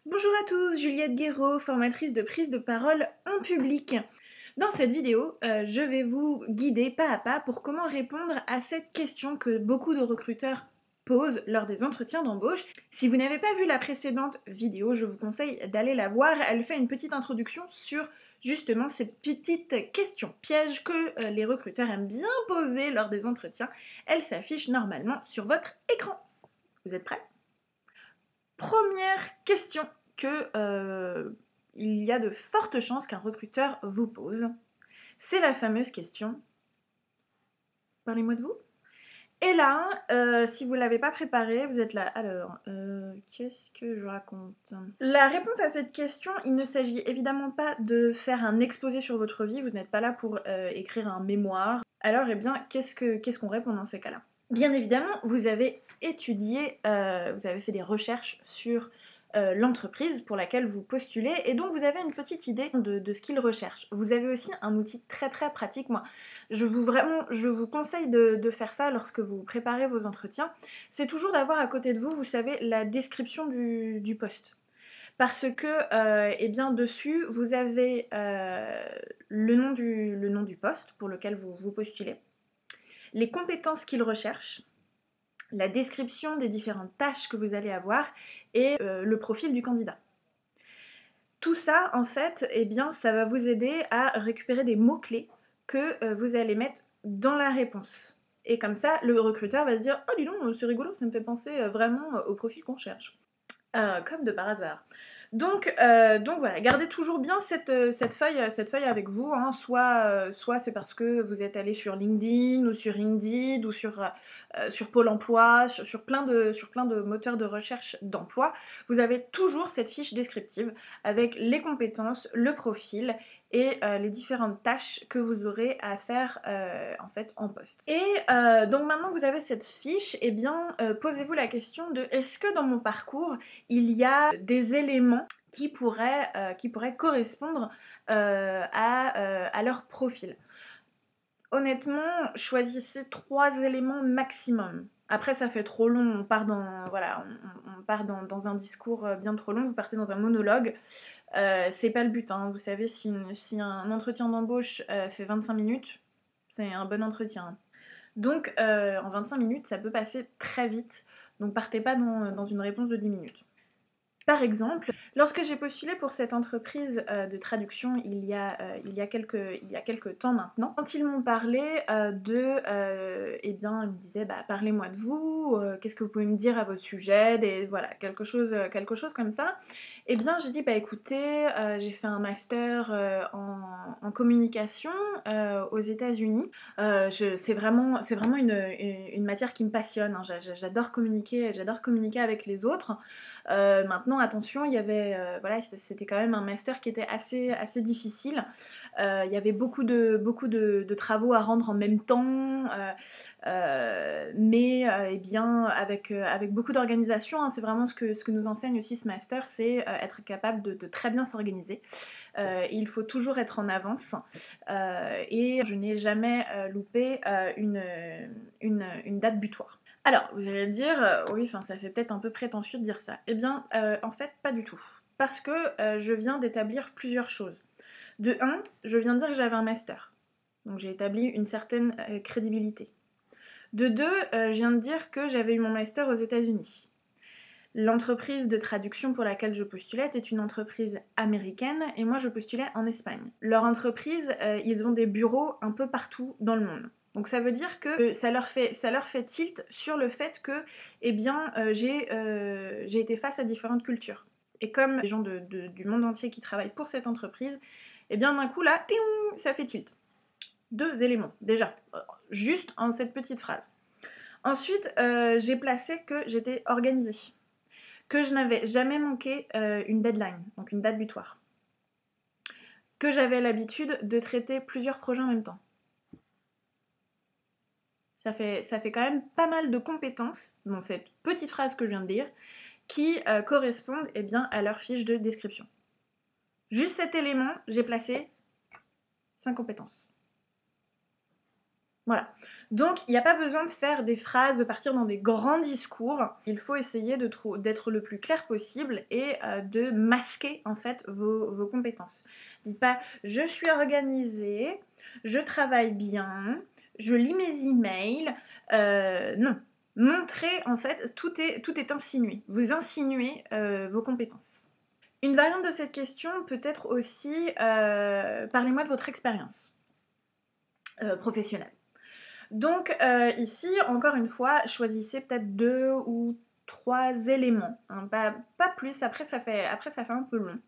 Bonjour à tous, Juliette Guéraud, formatrice de prise de parole en public. Dans cette vidéo, je vais vous guider pas à pas pour comment répondre à cette question que beaucoup de recruteurs posent lors des entretiens d'embauche. Si vous n'avez pas vu la précédente vidéo, je vous conseille d'aller la voir. Elle fait une petite introduction sur justement ces petites questions pièges que les recruteurs aiment bien poser lors des entretiens. Elles s'affichent normalement sur votre écran. Vous êtes prêts ? Première question que il y a de fortes chances qu'un recruteur vous pose. C'est la fameuse question « Parlez-moi de vous ?» Et là, si vous ne l'avez pas préparée, vous êtes là. Alors, qu'est-ce que je raconte ? La réponse à cette question, il ne s'agit évidemment pas de faire un exposé sur votre vie. Vous n'êtes pas là pour écrire un mémoire. Alors, eh bien, qu'est-ce qu'on répond dans ces cas-là ? Bien évidemment, vous avez étudié, vous avez fait des recherches sur l'entreprise pour laquelle vous postulez et donc vous avez une petite idée de ce qu'ils recherchent. Vous avez aussi un outil très très pratique. Moi, je vous conseille de faire ça lorsque vous préparez vos entretiens. C'est toujours d'avoir à côté de vous, vous savez, la description du poste. Parce que, eh bien, dessus, vous avez le nom du poste pour lequel vous postulez, les compétences qu'ils recherchent, la description des différentes tâches que vous allez avoir et le profil du candidat. Tout ça, en fait, eh bien, ça va vous aider à récupérer des mots-clés que vous allez mettre dans la réponse. Et comme ça, le recruteur va se dire « Oh, dis donc, c'est rigolo, ça me fait penser vraiment au profil qu'on cherche. » Comme de par hasard. Donc voilà, gardez toujours bien cette feuille avec vous, hein. Soit c'est parce que vous êtes allé sur LinkedIn ou sur Indeed ou sur Pôle emploi, sur plein de moteurs de recherche d'emploi. Vous avez toujours cette fiche descriptive avec les compétences, le profil et les différentes tâches que vous aurez à faire en fait en poste. Et donc maintenant que vous avez cette fiche, eh bien posez-vous la question de est-ce que dans mon parcours il y a des éléments qui pourraient correspondre à leur profil. Honnêtement, choisissez 3 éléments maximum. Après, ça fait trop long, on part dans un discours bien trop long, vous partez dans un monologue. C'est pas le but, hein. Vous savez, si un entretien d'embauche fait 25 minutes, c'est un bon entretien. Donc, en 25 minutes, ça peut passer très vite. Donc, partez pas dans une réponse de 10 minutes. Par exemple, lorsque j'ai postulé pour cette entreprise de traduction il y a quelques temps maintenant, quand ils m'ont parlé eh bien, ils me disaient parlez-moi de vous, qu'est-ce que vous pouvez me dire à votre sujet, voilà, quelque chose comme ça. Eh bien, j'ai dit écoutez, j'ai fait un master en communication aux États-Unis. C'est vraiment une matière qui me passionne, hein. J'adore communiquer avec les autres. Maintenant, attention, il y avait, c'était quand même un master qui était assez difficile. Il y avait beaucoup de travaux à rendre en même temps, mais eh bien, avec beaucoup d'organisation, hein. C'est vraiment ce que nous enseigne aussi ce master, c'est être capable de très bien s'organiser. Il faut toujours être en avance et je n'ai jamais loupé une date butoir. Alors, vous allez me dire, oui, ça fait peut-être un peu prétentieux de dire ça. Eh bien, en fait, pas du tout. Parce que je viens d'établir plusieurs choses. De 1, je viens de dire que j'avais un master. Donc j'ai établi une certaine crédibilité. De 2, je viens de dire que j'avais eu mon master aux États-Unis. L'entreprise de traduction pour laquelle je postulais était une entreprise américaine et moi je postulais en Espagne. Leur entreprise, ils ont des bureaux un peu partout dans le monde. Donc ça veut dire que ça leur fait tilt sur le fait que eh bien, j'ai été face à différentes cultures. Et comme les gens du monde entier qui travaillent pour cette entreprise, eh bien d'un coup là, ça fait tilt. 2 éléments, déjà, juste en cette petite phrase. Ensuite, j'ai placé que j'étais organisée, que je n'avais jamais manqué une deadline, donc une date butoir, que j'avais l'habitude de traiter plusieurs projets en même temps. Ça fait quand même pas mal de compétences dans cette petite phrase que je viens de dire qui correspondent eh bien, à leur fiche de description. Juste cet élément, j'ai placé 5 compétences. Voilà. Donc, il n'y a pas besoin de faire des phrases, de partir dans des grands discours. Il faut essayer d'être le plus clair possible et de masquer en fait vos compétences. Dites pas je suis organisée, je travaille bien, je lis mes emails. Non. Montrez en fait, tout est insinué. Vous insinuez vos compétences. Une variante de cette question peut être aussi parlez-moi de votre expérience professionnelle. Donc ici, encore une fois, choisissez peut-être 2 ou 3 éléments, hein, pas plus, après ça fait un peu long.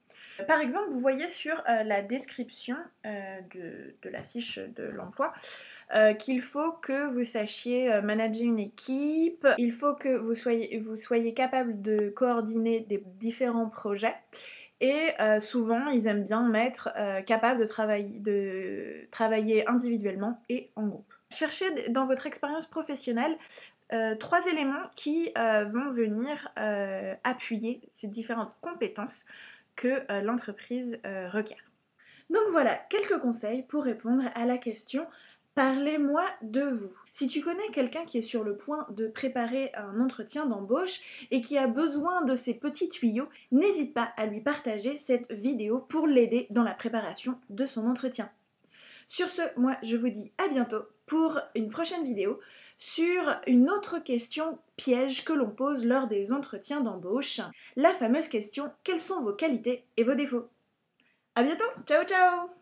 Par exemple, vous voyez sur la description de la fiche de l'emploi qu'il faut que vous sachiez manager une équipe, il faut que vous soyez capable de coordonner des différents projets. Et souvent, ils aiment bien mettre capable de travailler individuellement et en groupe. Cherchez dans votre expérience professionnelle 3 éléments qui vont venir appuyer ces différentes compétences que l'entreprise requiert. Donc voilà, quelques conseils pour répondre à la question parlez-moi de vous. Si tu connais quelqu'un qui est sur le point de préparer un entretien d'embauche et qui a besoin de ces petits tuyaux, n'hésite pas à lui partager cette vidéo pour l'aider dans la préparation de son entretien. Sur ce, moi je vous dis à bientôt pour une prochaine vidéo sur une autre question piège que l'on pose lors des entretiens d'embauche. La fameuse question, quelles sont vos qualités et vos défauts? À bientôt, ciao ciao!